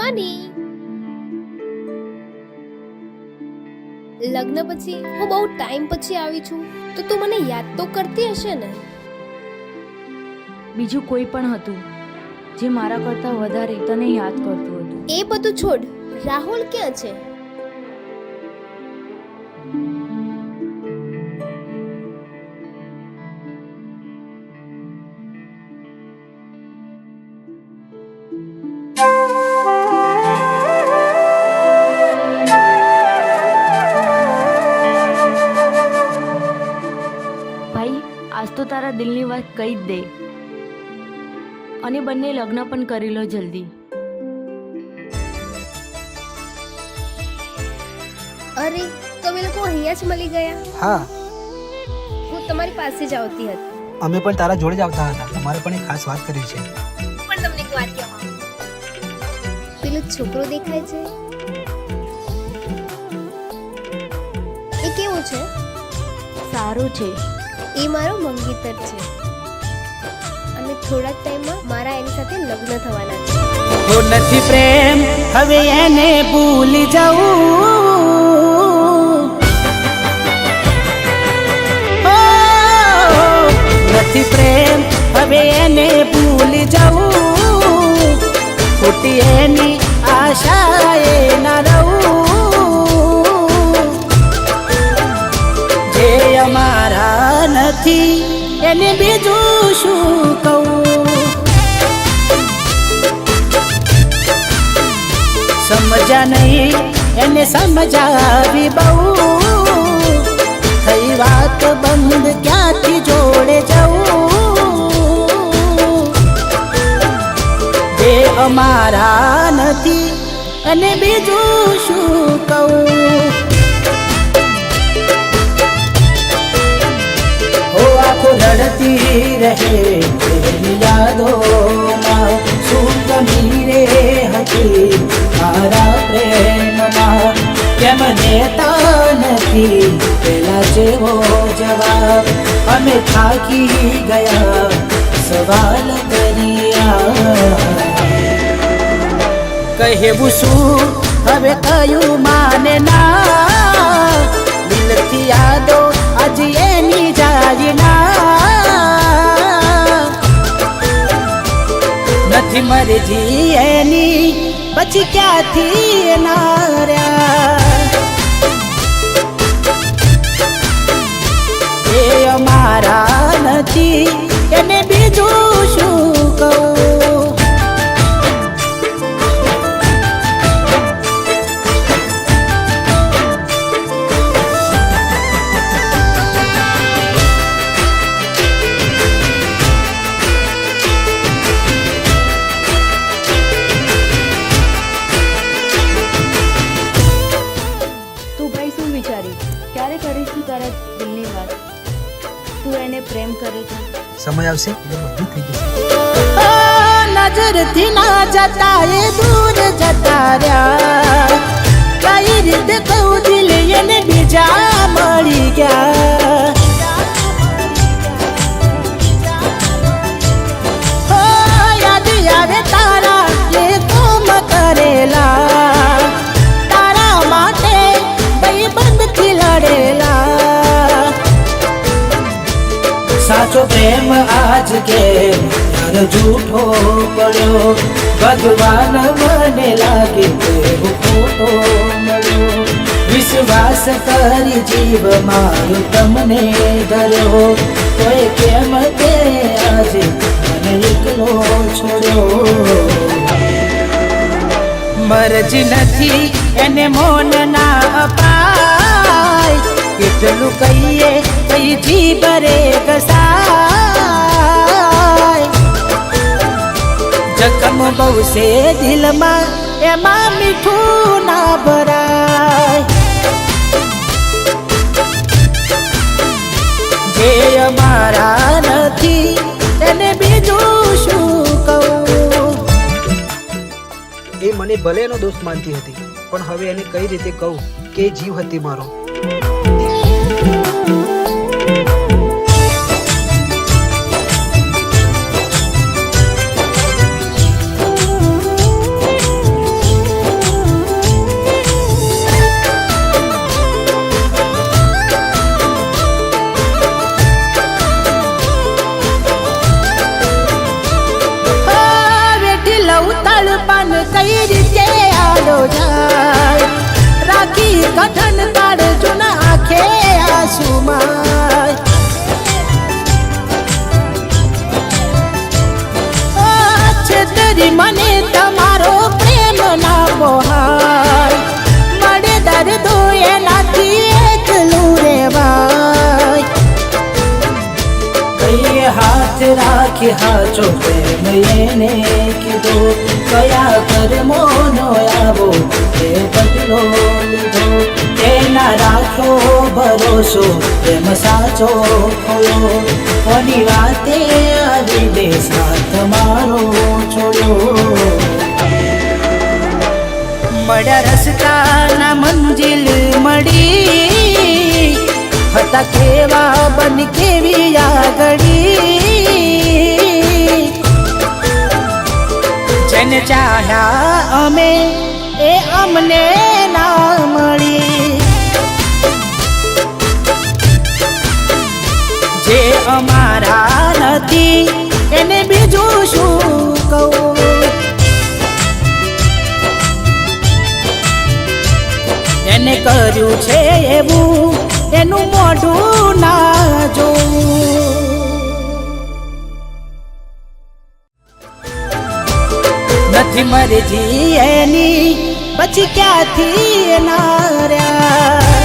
હની, લગ્ન પછી હું બહુ ટાઈમ પછી આવી છું, તો તું મને યાદ તો કરતી હશે ને? બીજું કોઈ પણ હતું જે મારા કરતાં વધારે તને યાદ કરતું હતું. એ બધું છોડ, રાહુલ ક્યાં છે? ભાઈ, આજ તો તારા દિલની વાત કહી જ દે અને બંને લગ્ન પણ કરી લો જલ્દી. અરે, તમે લોકો અહીંયા જ મળી ગયા? હા, હું તમારી પાસે જ આવતી હતી. અમે પણ તારા જોડે જ આવતા હતા. તમારે પણ એક ખાસ વાત કરવી છે. પણ તમને એક વાત કહેવા માંગુ. પેલો છોકરો દેખાય છે, એ કેવો છે? સારું છે. એ મારો મંગીતર છે અને થોડા ટાઈમમાં મારા એની સાથે લગ્ન થવાના છે. તો નથી પ્રેમ હવે એને ભૂલી જાઉં, નથી પ્રેમ હવે એને ભૂલી જાઉં, ખોટી એની આશાએ ના રહું, જે અમારા નથી એને બીજું શું કહું. સમજા નહીં એને સમજાવી બહુ, થઈ વાત બંધ ક્યાંથી જોડે જવું, જે અમારા નથી અને બીજું શું કહું. ઓ આંખો લડતી રહે તેરી યાદોમાં, શું કમી રે હતી મારા પ્રેમમાં, કેમ દેતા નથી પેલા જેવો જવાબ, અમે થાકી ગયા સવાલ કર્યા. કહેવું શું હવે કયું માને ના, દિલથી યાદો આજ એની જાય ના, નથી મરજી એની પછી ક્યાંથી નાર્યા, એ અમારા નથી એને બીજું શું કહું. ક્યારે કરીશું તારા દિલની વાત? તું એને પ્રેમ કરે છે? સમય આવશે એટલે બધું થઈ જશે. નજરથી ના જતા એ દૂર જતા રહ્યા, કઈ રીતે કહું દિલ એને બીજા મળી ગયા, યાદ આવે તારા એ કોમ કરેલા, તારા માટે બંધથી લડેલા, સાચો પ્રેમ આજ કે યાર જૂઠો પડ્યો, ભગવાન મને લાગે તેવો ખોટો મળ્યો, વિશ્વાસ કરી જીવ મારો તમને ધર્યો, તોય કેમ તે આજે મને એકલો છોડ્યો. મરજી નથી એને મોન ના અપાય, કેટલું કહીએ કઈ જીભરે ઘસાય, જખમ બહુ છે દિલમાં એમાં મીઠું ના ભરાય, જે અમારા નથી એને બીજું શું કહું. એ મને ભલે એનો દોસ્ત માનતી હતી, પણ હવે એને કઈ રીતે કહું કે એ જીવ હતી મારો. કઈ રીતે આડો જાય રાખી કઠન કાઢજો ના આંખે આંસુમાં છેતરી મને તમારો પ્રેમ ના બહાય મળે દર્દો એનાથી એકલું રેવાય કઈ હાથ રાખી હાચો પ્રેમ એને કીધો કયા કર્મોનો આવો એ બદલો લીધો એના રાખો ભરોસો પ્રેમ સાચો ખોયો કોની વાતે આવી દે સાથ મારો છોડ્યો મળ્યા રસ્તાના મંજિલ મળી હતા કેવા બન કેવી આગળી જેને ચાહ્યા અમે એ અમને ના મળી જે અમારા નથી એને બીજું શું કહું એને કર્યું છે એવું એનું મોઢું ના જોઉં નથી મરજી એની પછી ક્યાંથી ના રહ્યા